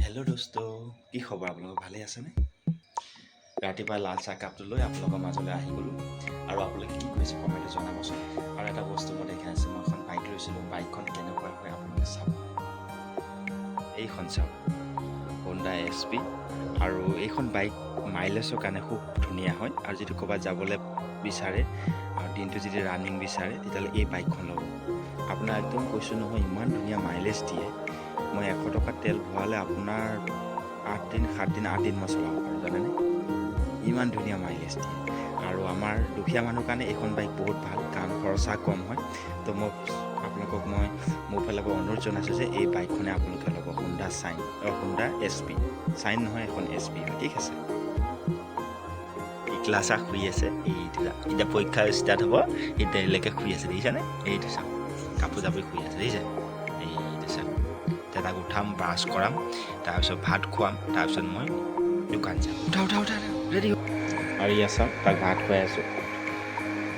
Hello' দোস্ত, কি খবৰ? আপোনালোক ভালেই আছেনে? ৰাতিপুৱা লাল চাহ কাপটো লৈ আপোনালোকৰ মাজলৈ আহি গ'লোঁ আৰু আপোনালোকে কি কৰিছে কমেণ্টত জনাবচোন। আৰু এটা বস্তু মই দেখাই আছোঁ, মই এখন বাইক লৈছিলোঁ। বাইকখন কেনেকুৱা হয় আপোনালোকে চাব। এইখন চাওক, হোণ্ডা SP। আৰু এইখন বাইক মাইলেজৰ কাৰণে খুব ধুনীয়া হয়। আৰু যদি ক'ৰবাত যাবলৈ বিচাৰে আৰু দিনটো যদি ৰানিং বিচাৰে তেতিয়াহ'লে এই বাইকখন ল'ব। আপোনাৰ একদম কৈছোঁ নহয়, ইমান ধুনীয়া মাইলেজ দিয়ে। মই 100 টকা তেল ভৰালে আপোনাৰ 8 দিন 7 দিন 8 দিন মই চলাব পাৰোঁ, জানেনে? ইমান ধুনীয়া মাইলেজ দিয়ে। আৰু আমাৰ দুখীয়া মানুহৰ কাৰণে এইখন বাইক বহুত ভাল, কাৰণ খৰচা কম হয়। তো আপোনালোকক মই মোৰ ফালৰ পৰা অনুৰোধ জনাইছোঁ যে এই বাইকখনে আপোনালোকে ল'ব, হোণ্ডা SP। চাইন নহয়, এখন SP হয়, ঠিক আছে। ক্লাছা শুই আছে, এইটো এতিয়া পৰীক্ষা ষ্টাৰ্ট হ'ব, এই দেৰিলৈকে শুই আছে, দেখিছানে? এইটো চাওক, কাপোৰ জাপি শুই আছে, দেখিছে? এইটো চাওক, এতিয়া তাক উঠাম, ব্ৰাছ কৰাম, তাৰপিছত ভাত খুৱাম, তাৰপিছত মই দোকান যাম। উঠা ৰেডি। আৰু ইয়াত চাওক, তাক ভাত খুৱাই আছোঁ।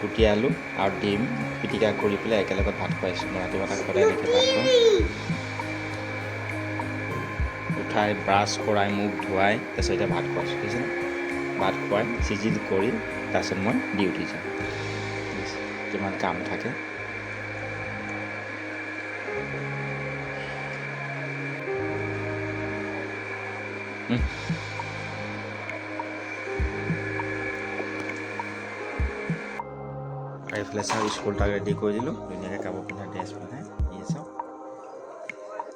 গুটি আলু আৰু ডিম পিটিকা কৰি পেলাই একেলগত ভাত খুৱাইছোঁ। মই ৰাতিপুৱা তাক সদায় এনেকৈ ভাত খুৱাওঁ। উঠাই ব্ৰাছ কৰাই মুখ ধুৱাই তাৰপিছত এতিয়া ভাত খুৱাইছোঁ, দেখিছেনে? ভাত খুৱাই চিজিল কৰি তাৰপিছত মই ডিউটি যাম। কিমান কাম থাকে। আৰু এইফালে চাওক, স্কুল তাক ৰেডি কৰি দিলোঁ, ধুনীয়াকৈ কাপোৰ পিন্ধা ড্ৰেছ পিন্ধাই। এই চাওক,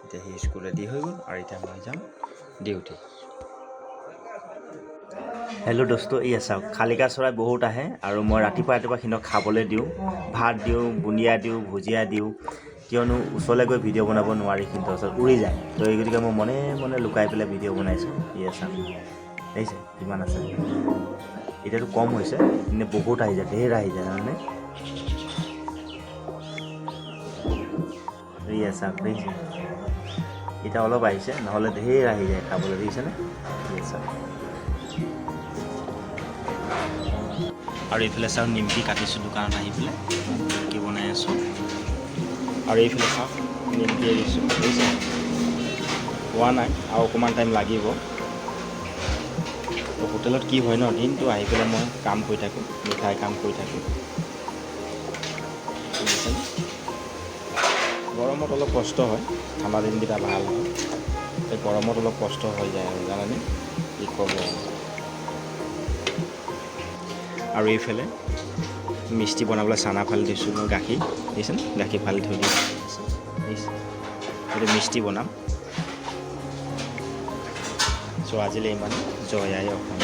এতিয়া সি স্কুল ৰেডি হৈ গ'ল আৰু এতিয়া মই যাম ডিউটি। হেল্ল' দোস্ত, এই চাওক, শালিকা চৰাই বহুত আহে আৰু মই ৰাতিপুৱা সিহঁতক খাবলৈ দিওঁ, ভাত দিওঁ, বুন্দিয়া দিওঁ, ভুজিয়া দিওঁ। কিয়নো ওচৰলৈ গৈ ভিডিঅ' বনাব নোৱাৰি, সিহঁতৰ ওচৰত উৰি যায়। তো এই গতিকে মই মনে মনে লুকাই পেলাই ভিডিঅ' বনাইছোঁ। এই চাওক, দেখিছে কিমান আছে। এতিয়াতো কম হৈছে, কিন্তু বহুত আহি যায়, ঢেৰ আহি যায়, জানানে? চাওক, দেখিছে? এতিয়া অলপ আহিছে, নহ'লে ঢেৰ আহি যায় খাবলৈ, দেখিছেনে? চাওক। আৰু এইফালে চাওক, নিমকি কাটিছোঁ দোকানত আহি পেলাই, নিমকি বনাই আছোঁ। আৰু এইফালে চাওক, নিমকি এৰিছোঁ, বুজিছে? হোৱা নাই আৰু অকণমান টাইম লাগিব। তো হোটেলত কি হয় ন, দিনটো আহি পেলাই মই কাম কৰি থাকোঁ, মিঠাই কাম কৰি থাকোঁ, বুজিছেনে? গৰমত অলপ কষ্ট হয়, ঠাণ্ডা দিনকেইটা ভাল হয়। এই গৰমত অলপ কষ্ট হৈ যায় আৰু, জানেনে? কি ক'ব। আৰু এইফালে মিষ্টি বনাবলৈ চানা ফালি দিছোঁ মই, গাখীৰ দিছেনে? গাখীৰ ফালি থৈ দিছোঁ, এইটো মিষ্টি বনাম। চ' আজিলৈ ইমান, জয় আই অসম।